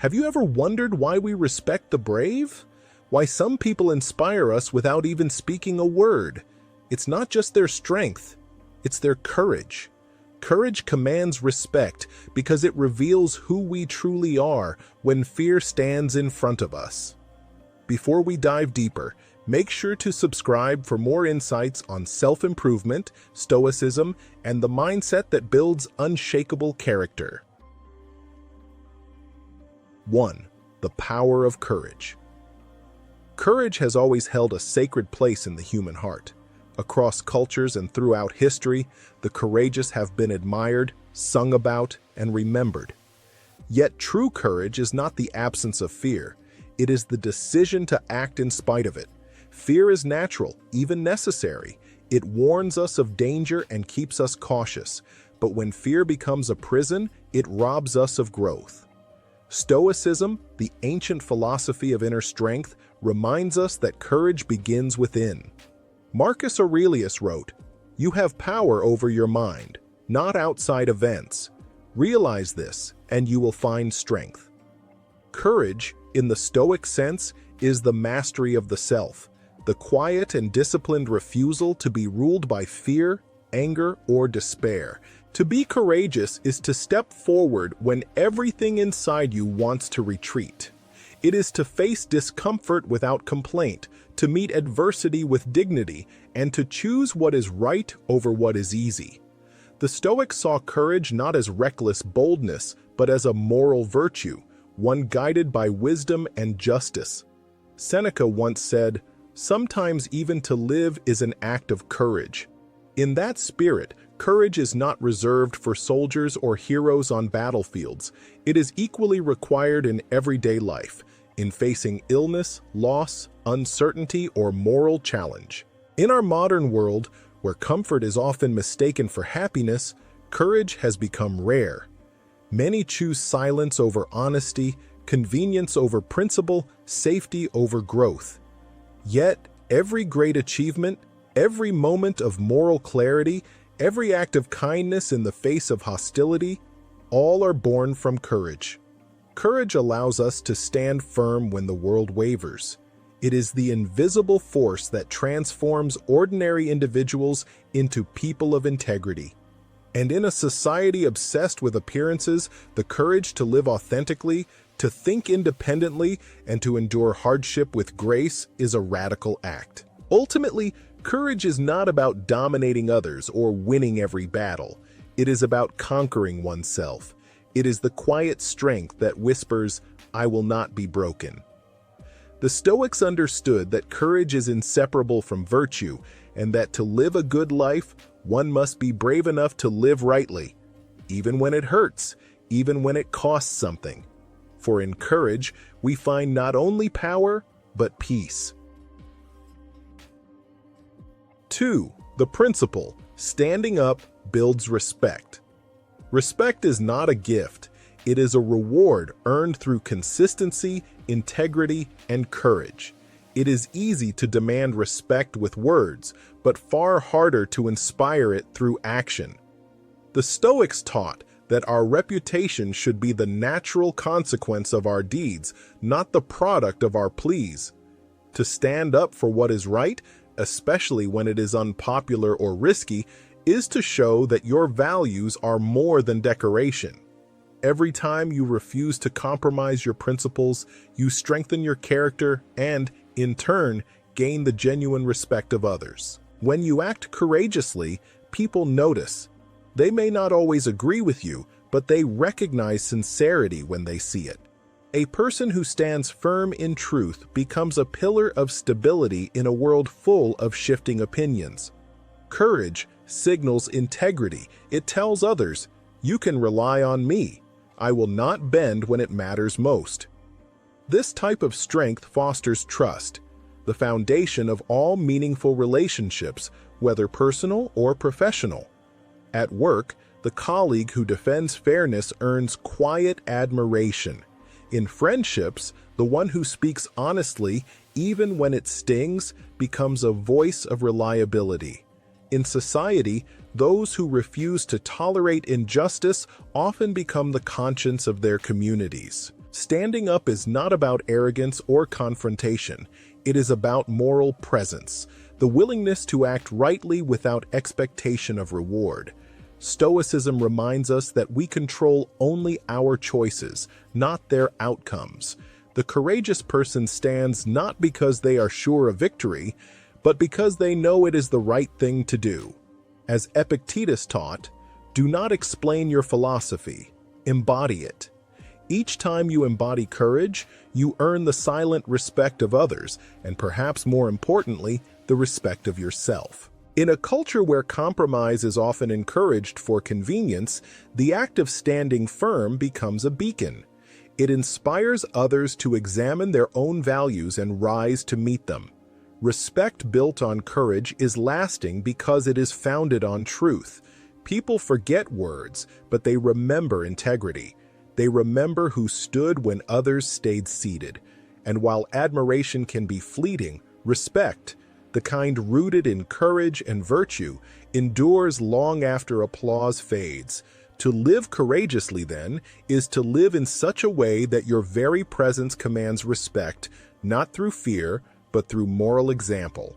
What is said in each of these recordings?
Have you ever wondered why we respect the brave? Why some people inspire us without even speaking a word? It's not just their strength, it's their courage. Courage commands respect because it reveals who we truly are when fear stands in front of us. Before we dive deeper, make sure to subscribe for more insights on self-improvement, stoicism, and the mindset that builds unshakable character. 1. The power of courage. Courage has always held a sacred place in the human heart. Across cultures and throughout history, the courageous have been admired, sung about, and remembered. Yet true courage is not the absence of fear. It is the decision to act in spite of it. Fear is natural, even necessary. It warns us of danger and keeps us cautious. But when fear becomes a prison, it robs us of growth. Stoicism, the ancient philosophy of inner strength, reminds us that courage begins within. Marcus Aurelius wrote, "You have power over your mind, not outside events. Realize this, and you will find strength." Courage, in the Stoic sense, is the mastery of the self, the quiet and disciplined refusal to be ruled by fear, anger, or despair. To be courageous is to step forward when everything inside you wants to retreat. It is to face discomfort without complaint, to meet adversity with dignity, and to choose what is right over what is easy. The Stoics saw courage not as reckless boldness, but as a moral virtue, one guided by wisdom and justice. Seneca once said, "Sometimes even to live is an act of courage." In that spirit, courage is not reserved for soldiers or heroes on battlefields. It is equally required in everyday life, in facing illness, loss, uncertainty, or moral challenge. In our modern world, where comfort is often mistaken for happiness, courage has become rare. Many choose silence over honesty, convenience over principle, safety over growth. Yet, every great achievement, every moment of moral clarity, every act of kindness in the face of hostility, all are born from courage. Courage allows us to stand firm when the world wavers. It is the invisible force that transforms ordinary individuals into people of integrity. And in a society obsessed with appearances, the courage to live authentically, to think independently, and to endure hardship with grace is a radical act. Ultimately, courage is not about dominating others or winning every battle. It is about conquering oneself. It is the quiet strength that whispers, "I will not be broken." The Stoics understood that courage is inseparable from virtue, and that to live a good life, one must be brave enough to live rightly, even when it hurts, even when it costs something. For in courage, we find not only power, but peace. 2. The principle, standing up builds respect. Respect is not a gift. It is a reward earned through consistency, integrity, and courage. It is easy to demand respect with words, but far harder to inspire it through action. The Stoics taught that our reputation should be the natural consequence of our deeds, not the product of our pleas. To stand up for what is right, especially when it is unpopular or risky, is to show that your values are more than decoration. Every time you refuse to compromise your principles, you strengthen your character and, in turn, gain the genuine respect of others. When you act courageously, people notice. They may not always agree with you, but they recognize sincerity when they see it. A person who stands firm in truth becomes a pillar of stability in a world full of shifting opinions. Courage signals integrity. It tells others, "You can rely on me. I will not bend when it matters most." This type of strength fosters trust, the foundation of all meaningful relationships, whether personal or professional. At work, the colleague who defends fairness earns quiet admiration. In friendships, the one who speaks honestly, even when it stings, becomes a voice of reliability. In society, those who refuse to tolerate injustice often become the conscience of their communities. Standing up is not about arrogance or confrontation. It is about moral presence, the willingness to act rightly without expectation of reward. Stoicism reminds us that we control only our choices, not their outcomes. The courageous person stands not because they are sure of victory, but because they know it is the right thing to do. As Epictetus taught, do not explain your philosophy, embody it. Each time you embody courage, you earn the silent respect of others, and perhaps more importantly, the respect of yourself. In a culture where compromise is often encouraged for convenience, the act of standing firm becomes a beacon. It inspires others to examine their own values and rise to meet them. Respect built on courage is lasting because it is founded on truth. People forget words, but they remember integrity. They remember who stood when others stayed seated. And while admiration can be fleeting, respect, the kind rooted in courage and virtue, endures long after applause fades. To live courageously, then, is to live in such a way that your very presence commands respect, not through fear, but through moral example.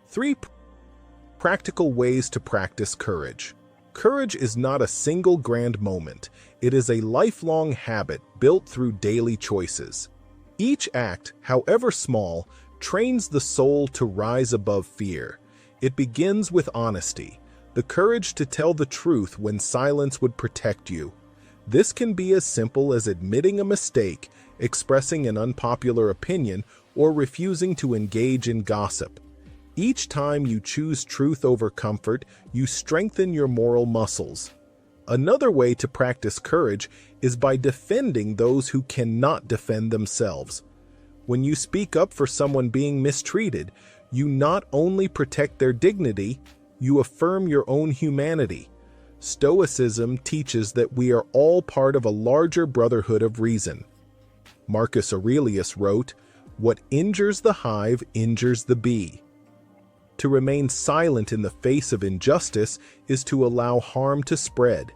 3 practical ways to practice courage. Courage is not a single grand moment. It is a lifelong habit built through daily choices. Each act, however small, trains the soul to rise above fear. It begins with honesty, the courage to tell the truth when silence would protect you. This can be as simple as admitting a mistake, expressing an unpopular opinion, or refusing to engage in gossip. Each time you choose truth over comfort, you strengthen your moral muscles. Another way to practice courage is by defending those who cannot defend themselves. When you speak up for someone being mistreated, you not only protect their dignity, you affirm your own humanity. Stoicism teaches that we are all part of a larger brotherhood of reason. Marcus Aurelius wrote, "What injures the hive injures the bee." To remain silent in the face of injustice is to allow harm to spread.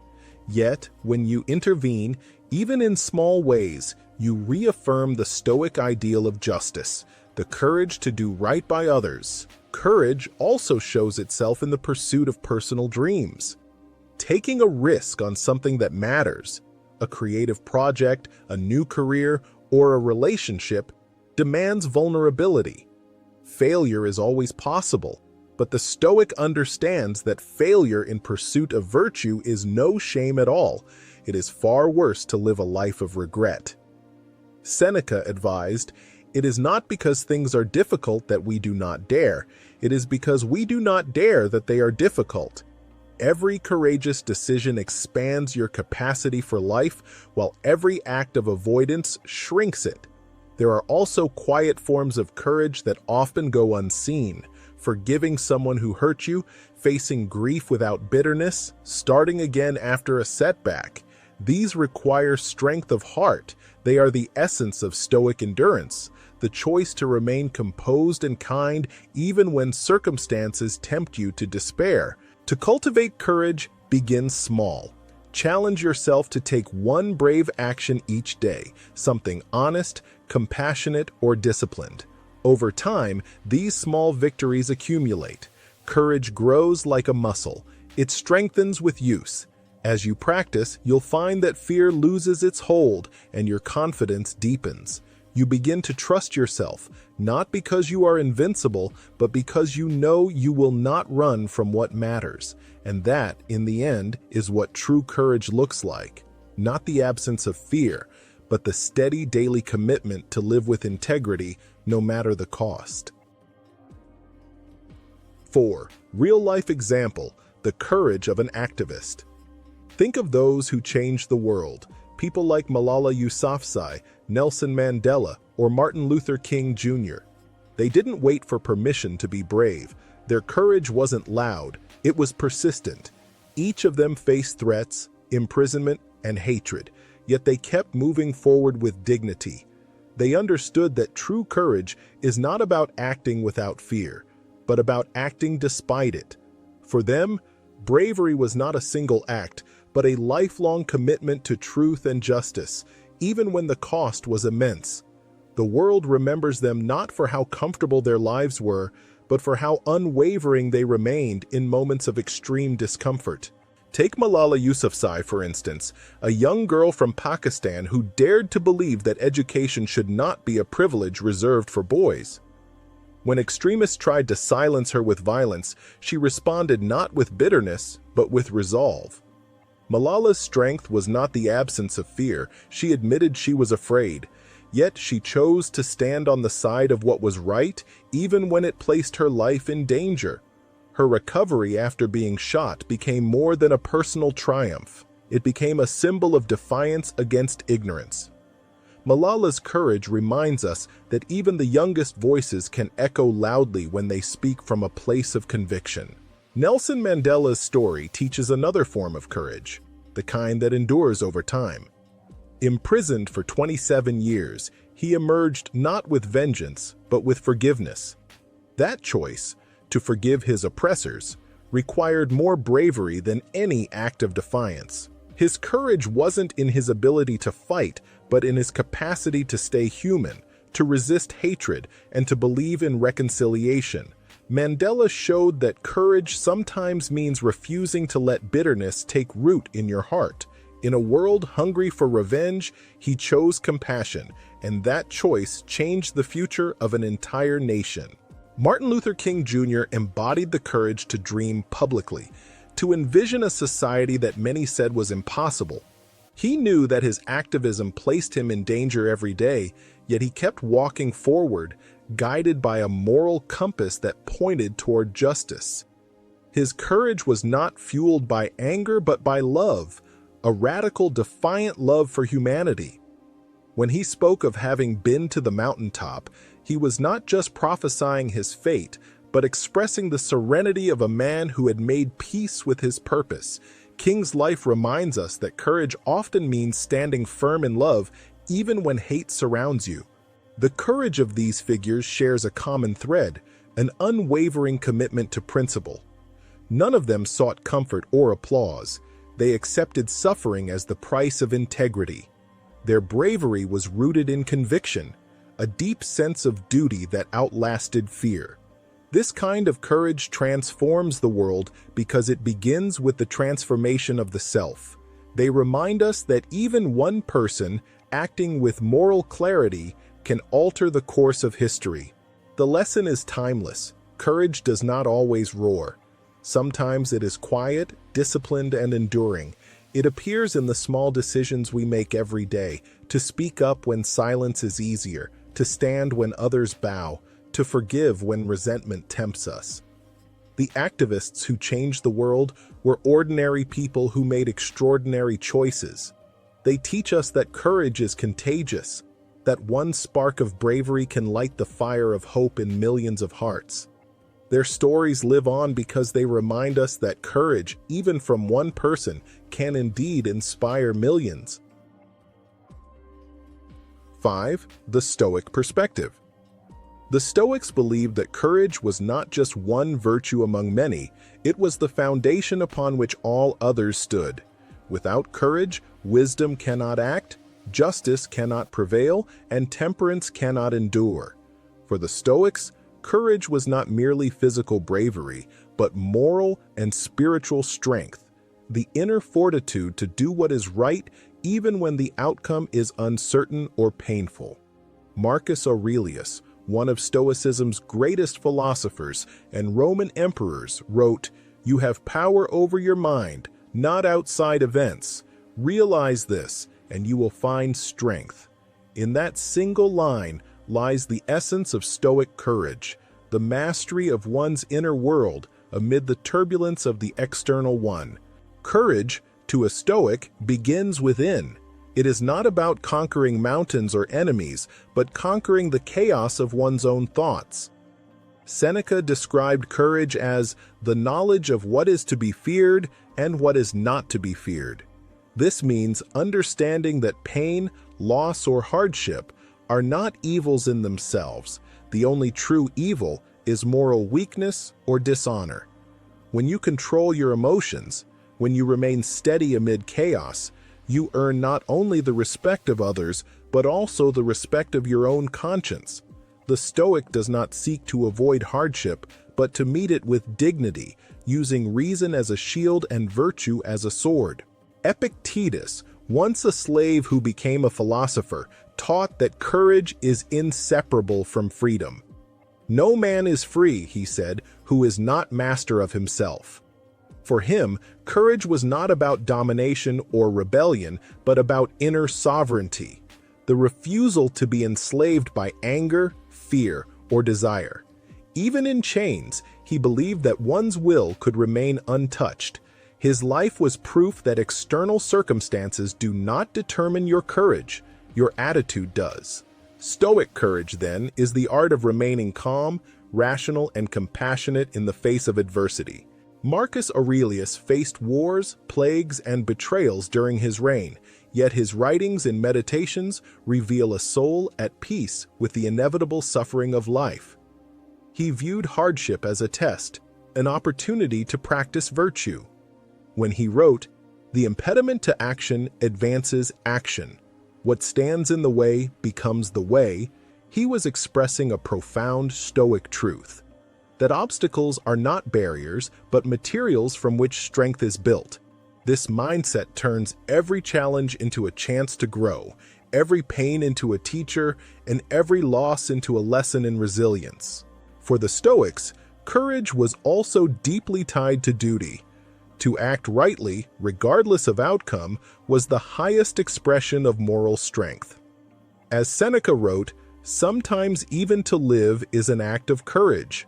Yet, when you intervene, even in small ways, you reaffirm the Stoic ideal of justice, the courage to do right by others. Courage also shows itself in the pursuit of personal dreams. Taking a risk on something that matters, a creative project, a new career, or a relationship, demands vulnerability. Failure is always possible, but the Stoic understands that failure in pursuit of virtue is no shame at all. It is far worse to live a life of regret. Seneca advised, "It is not because things are difficult that we do not dare. It is because we do not dare that they are difficult." Every courageous decision expands your capacity for life, while every act of avoidance shrinks it. There are also quiet forms of courage that often go unseen. Forgiving someone who hurt you, facing grief without bitterness, starting again after a setback. These require strength of heart. They are the essence of Stoic endurance, the choice to remain composed and kind even when circumstances tempt you to despair. To cultivate courage, begin small. Challenge yourself to take one brave action each day, something honest, compassionate, or disciplined. Over time, these small victories accumulate. Courage grows like a muscle. It strengthens with use. As you practice, you'll find that fear loses its hold and your confidence deepens. You begin to trust yourself, not because you are invincible, but because you know you will not run from what matters. And that, in the end, is what true courage looks like. Not the absence of fear, but the steady daily commitment to live with integrity, no matter the cost. 4. Real-life example, the courage of an activist. Think of those who changed the world, people like Malala Yousafzai, Nelson Mandela, or Martin Luther King Jr. They didn't wait for permission to be brave. Their courage wasn't loud, it was persistent. Each of them faced threats, imprisonment, and hatred, yet they kept moving forward with dignity. They understood that true courage is not about acting without fear, but about acting despite it. For them, bravery was not a single act, but a lifelong commitment to truth and justice, even when the cost was immense. The world remembers them not for how comfortable their lives were, but for how unwavering they remained in moments of extreme discomfort. Take Malala Yousafzai, for instance, a young girl from Pakistan who dared to believe that education should not be a privilege reserved for boys. When extremists tried to silence her with violence, she responded not with bitterness, but with resolve. Malala's strength was not the absence of fear. She admitted she was afraid. Yet she chose to stand on the side of what was right, even when it placed her life in danger. Her recovery after being shot became more than a personal triumph. It became a symbol of defiance against ignorance. Malala's courage reminds us that even the youngest voices can echo loudly when they speak from a place of conviction. Nelson Mandela's story teaches another form of courage, the kind that endures over time. Imprisoned for 27 years, he emerged not with vengeance, but with forgiveness. That choice, to forgive his oppressors, required more bravery than any act of defiance. His courage wasn't in his ability to fight, but in his capacity to stay human, to resist hatred, and to believe in reconciliation. Mandela showed that courage sometimes means refusing to let bitterness take root in your heart. In a world hungry for revenge, he chose compassion, and that choice changed the future of an entire nation. Martin Luther King Jr. embodied the courage to dream publicly, to envision a society that many said was impossible. He knew that his activism placed him in danger every day, yet he kept walking forward, guided by a moral compass that pointed toward justice. His courage was not fueled by anger but by love, a radical, defiant love for humanity. When he spoke of having been to the mountaintop, he was not just prophesying his fate, but expressing the serenity of a man who had made peace with his purpose. King's life reminds us that courage often means standing firm in love, even when hate surrounds you. The courage of these figures shares a common thread, an unwavering commitment to principle. None of them sought comfort or applause. They accepted suffering as the price of integrity. Their bravery was rooted in conviction, a deep sense of duty that outlasted fear. This kind of courage transforms the world because it begins with the transformation of the self. They remind us that even one person acting with moral clarity can alter the course of history. The lesson is timeless. Courage does not always roar. Sometimes it is quiet, disciplined, and enduring. It appears in the small decisions we make every day, to speak up when silence is easier, to stand when others bow, to forgive when resentment tempts us. The activists who changed the world were ordinary people who made extraordinary choices. They teach us that courage is contagious, that one spark of bravery can light the fire of hope in millions of hearts. Their stories live on because they remind us that courage, even from one person, can indeed inspire millions. 5. The Stoic perspective. The Stoics believed that courage was not just one virtue among many, it was the foundation upon which all others stood. Without courage, wisdom cannot act, justice cannot prevail, and temperance cannot endure. For the Stoics, courage was not merely physical bravery, but moral and spiritual strength, the inner fortitude to do what is right even when the outcome is uncertain or painful. Marcus Aurelius, one of Stoicism's greatest philosophers and Roman emperors, wrote, "You have power over your mind, not outside events. Realize this, and you will find strength." In that single line lies the essence of Stoic courage, the mastery of one's inner world amid the turbulence of the external one. Courage, to a Stoic, begins within. It is not about conquering mountains or enemies, but conquering the chaos of one's own thoughts. Seneca described courage as the knowledge of what is to be feared and what is not to be feared. This means understanding that pain, loss, or hardship are not evils in themselves. The only true evil is moral weakness or dishonor. When you control your emotions, When you remain steady amid chaos, you earn not only the respect of others, but also the respect of your own conscience. The Stoic does not seek to avoid hardship, but to meet it with dignity, using reason as a shield and virtue as a sword. Epictetus, once a slave who became a philosopher, taught that courage is inseparable from freedom. "No man is free," he said, "who is not master of himself." For him, courage was not about domination or rebellion, but about inner sovereignty, the refusal to be enslaved by anger, fear, or desire. Even in chains, he believed that one's will could remain untouched. His life was proof that external circumstances do not determine your courage, your attitude does. Stoic courage, then, is the art of remaining calm, rational, and compassionate in the face of adversity. Marcus Aurelius faced wars, plagues, and betrayals during his reign, yet his writings and meditations reveal a soul at peace with the inevitable suffering of life. He viewed hardship as a test, an opportunity to practice virtue. When he wrote, "The impediment to action advances action. What stands in the way becomes the way," he was expressing a profound Stoic truth. That obstacles are not barriers, but materials from which strength is built. This mindset turns every challenge into a chance to grow, every pain into a teacher, and every loss into a lesson in resilience. For the Stoics, courage was also deeply tied to duty. To act rightly, regardless of outcome, was the highest expression of moral strength. As Seneca wrote, "Sometimes even to live is an act of courage."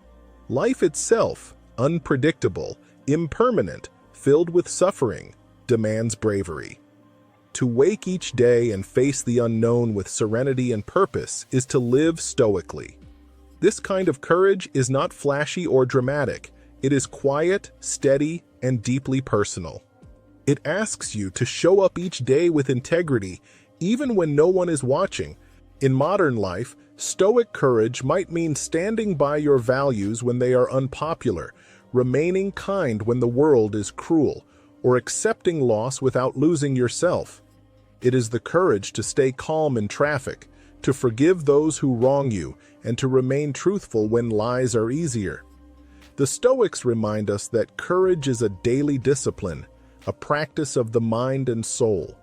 Life itself, unpredictable, impermanent, filled with suffering, demands bravery. To wake each day and face the unknown with serenity and purpose is to live stoically. This kind of courage is not flashy or dramatic. It is quiet, steady, and deeply personal. It asks you to show up each day with integrity, even when no one is watching. In modern life, Stoic courage might mean standing by your values when they are unpopular, remaining kind when the world is cruel, or accepting loss without losing yourself. It is the courage to stay calm in traffic, to forgive those who wrong you, and to remain truthful when lies are easier. The Stoics remind us that courage is a daily discipline, a practice of the mind and soul.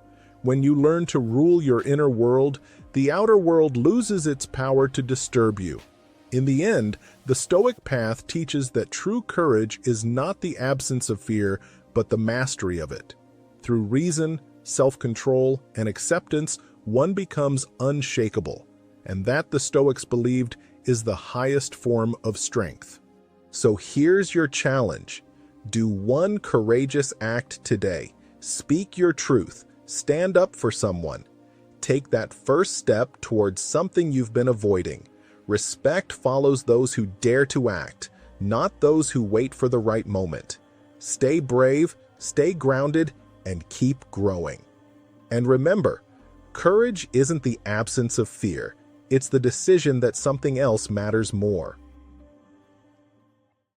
When you learn to rule your inner world, the outer world loses its power to disturb you. In the end, the Stoic path teaches that true courage is not the absence of fear, but the mastery of it. Through reason, self-control, and acceptance, one becomes unshakable, and that, the Stoics believed, is the highest form of strength. So here's your challenge. Do one courageous act today. Speak your truth. Stand up for someone. Take that first step towards something you've been avoiding. Respect follows those who dare to act, not those who wait for the right moment. Stay brave, stay grounded, and keep growing. And remember, courage isn't the absence of fear. It's the decision that something else matters more.